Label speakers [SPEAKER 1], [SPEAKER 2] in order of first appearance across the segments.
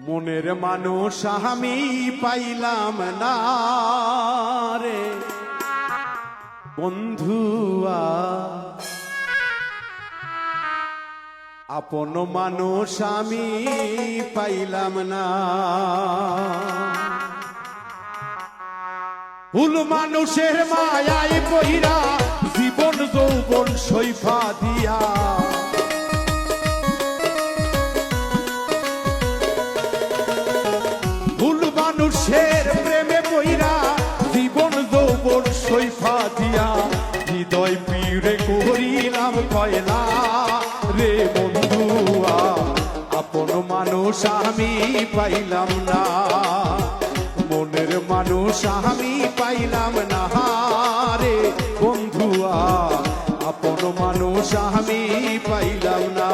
[SPEAKER 1] মনের মানুষ আমি পাইলাম না রে বন্ধুয়া, আপন মানুষ আমি পাইলাম না। ভুল মানুষের মায়ায় পইরা জীবন যৌবন সৈফা দিয়া, ভুল মানুষের প্রেমে পইরা জীবন যৌবন সৈফা দিয়া, হৃদয় পিড়ে করিলাম কয়লা রে বন্ধুয়া, আপন মানুষ আমি পাইলাম না। মনের মানুষ আমি পাইলাম না রে বন্ধুয়া, আপন মানুষ আমি পাইলাম না।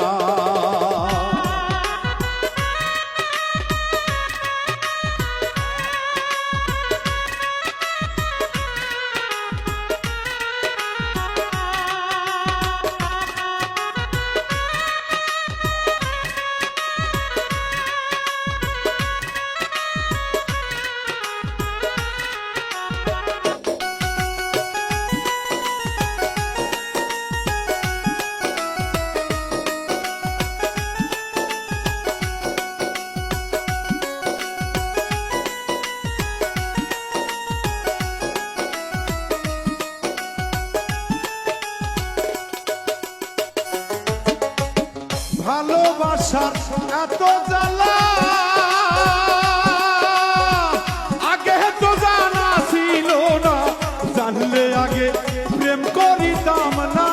[SPEAKER 1] ভালোবাসার এত জ্বালা আগে তো জানা ছিল না, জানলে আগে প্রেম করিতাম না।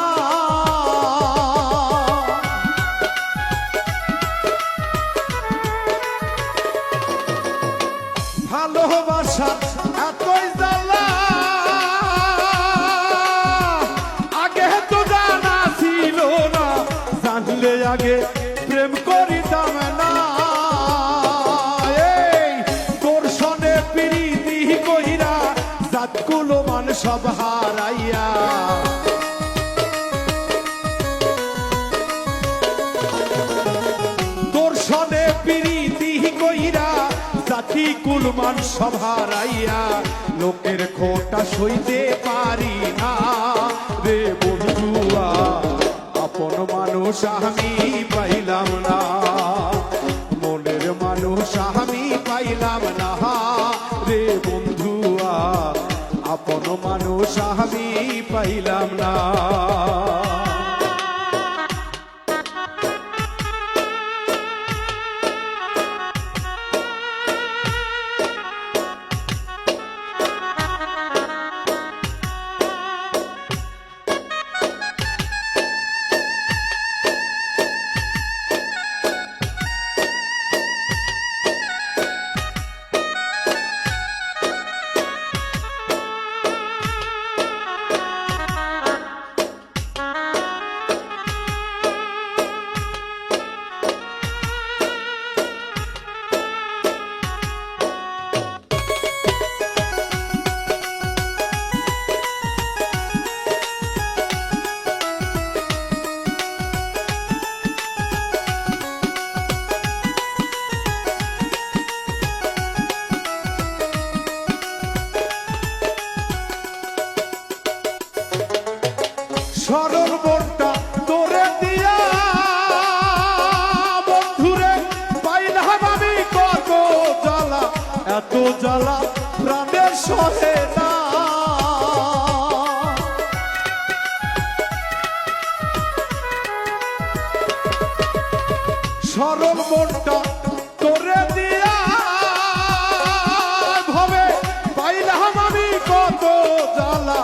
[SPEAKER 1] ভালোবাসার এতই জ্বালা আগে তো জানা ছিল না, জানলে আগে প্রেম করিতাম না। এই তোর সনে প্রীতি কইরা জাতকুলো মান সব হারাইয়া, তোর সনে প্রীতি কইরা জাতি কুলমান সব হারাইয়া, লোকের খোটা সইতে পারি না রে বন্ধুয়া, আপন মানুষ আমি পাইলাম না। মনের মানুষ আমি পাইলাম না রে বন্ধুয়া, আপন মানুষ আমি পাইলাম না। সরল মনটা তোরে দিয়া বন্ধুরে পাইলাম আমি কত জ্বালা, এত জ্বালা প্রাণের সহে না। সরল মনটা তোরে দিয়া ভবে পাইলাম আমি কত জ্বালা,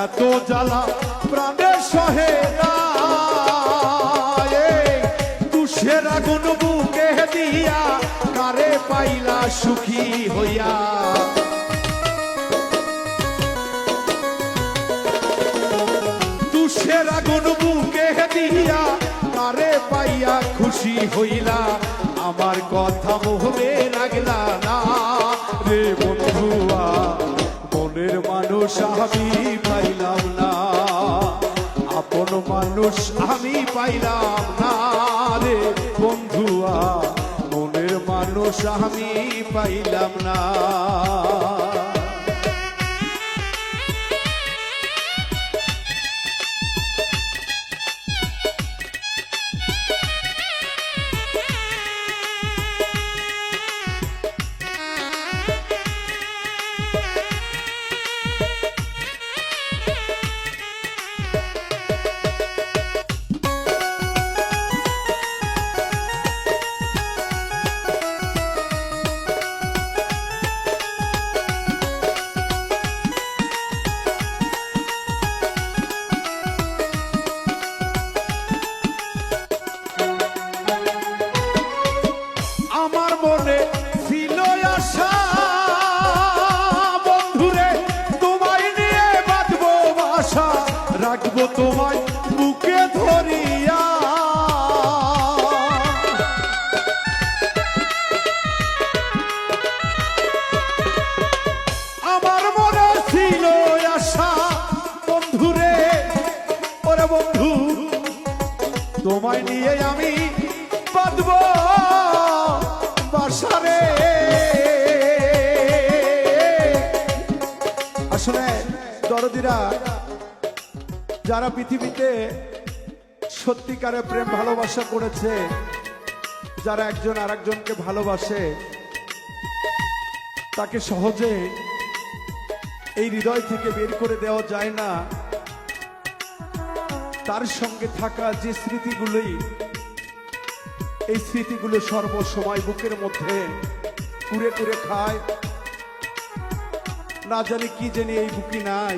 [SPEAKER 1] এত জ্বালা প্রাণের সহে না। তুষের আগুন বুকে দিয়া কারে পাইলা সুখী হইয়া, তুষের আগুন বুকে দিয়া কারে পাইয়া খুশি হইলা, আমার কথা মোহবে লাগলা না রে বন্ধুয়া, মনের মানুষ আমি পাইলাম না। আপন মানুষ আমি পাইলাম না রে বন্ধু। মানুষ আমি পাইলাম না। আমার মনে ছিল আশা বন্ধুরে তোমায় নিয়ে বাঁধবো বাসা, রাখবো তোমায় বুকে ধরিয়া। আমার মনে ছিল আশা বন্ধুরে, ওরে বন্ধু তোমায় নিয়ে আমি বাঁধবো বাসারে। আসলে দরদিরা যারা পৃথিবীতে সত্যিকারে প্রেম ভালোবাসা করেছে, যারা একজন আরেকজনকে ভালোবাসে, তাকে সহজে এই হৃদয় থেকে বের করে দেওয়া যায় না। তার সঙ্গে থাকা যে স্মৃতিগুলোই, এই স্মৃতিগুলো সর্বসময় বুকের মধ্যে কুড়ে কুড়ে খায়। না জানি কি জানি এই বুকি নাই,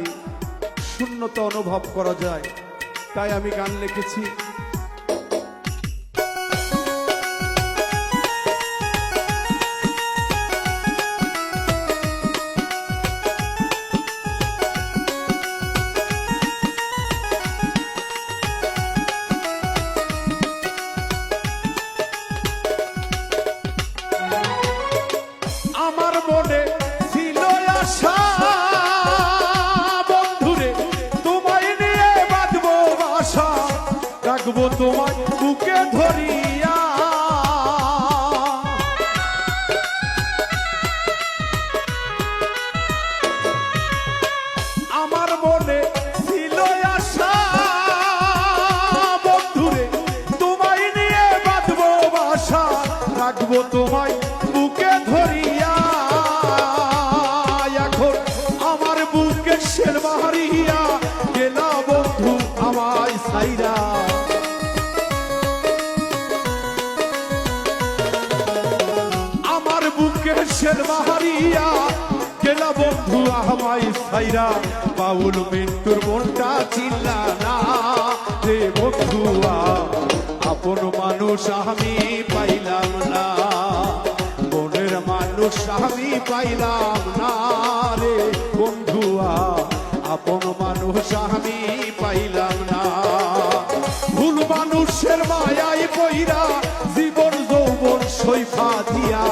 [SPEAKER 1] শূন্যতা অনুভব করা যায়। তাই আমি গান লিখেছি। আমার মনে ছিল আশা বন্ধুরে তোমায় নিয়ে বাঁধবো বাসা, রাখবো তোমায় বুকে ধরিয়া। আমার মনে ছিল আশা বন্ধুরে তোমায় নিয়ে বাঁধবো বাসা, রাখবো তোমায় বুকে ধরিয়া। এখন আমার বুকে শের মারিয়া গেলা বন্ধু আমায় সাইরা। আমার বুকে শের মারিয়া গেলা বন্ধু আমায় সাইরা। বাউল মৃত্যুর মনটা চিল্লা না রে বন্ধুয়া, আপন মানুষ আমি পাইলাম না, মনের মানুষ আমি পাইলাম না রে বন্ধুয়া, আপন মানুষ আমি পাইলাম না। ভুল মানুষের মায়ায় পইরা জীবন যৌবন সৈফা দিয়া।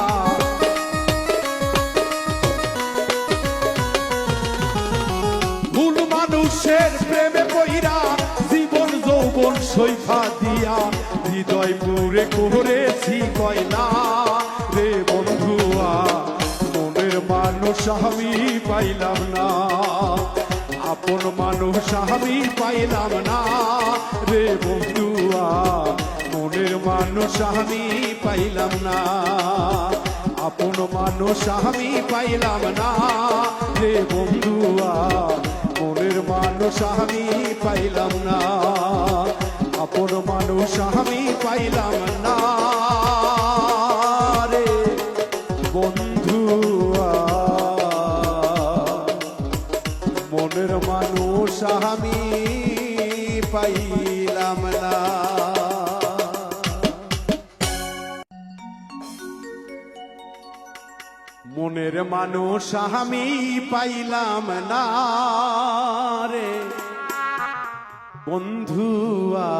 [SPEAKER 1] ভুল মানুষের প্রেমে পইরা জীবন যৌবন সৈফা দিয়া, হৃদয় পুরে করেছি কয়লা রে বন্ধুয়া, মনের মানুষ আমি পাইলাম না, আপন মানুষ আমি পাইলাম না রে বন্ধুয়া, মনের মানুষ আমি পাইলাম না, আপন মানুষ আমি পাইলাম না রে বন্ধুয়া, মনের মানুষ আমি পাইলাম না, আপন মানুষ আমি পাইলাম না রে বন্ধুয়া, মনের মানুষ আমি পাইলাম না। মনের মানুষ আমি পাইলাম না রে বন্ধুয়া।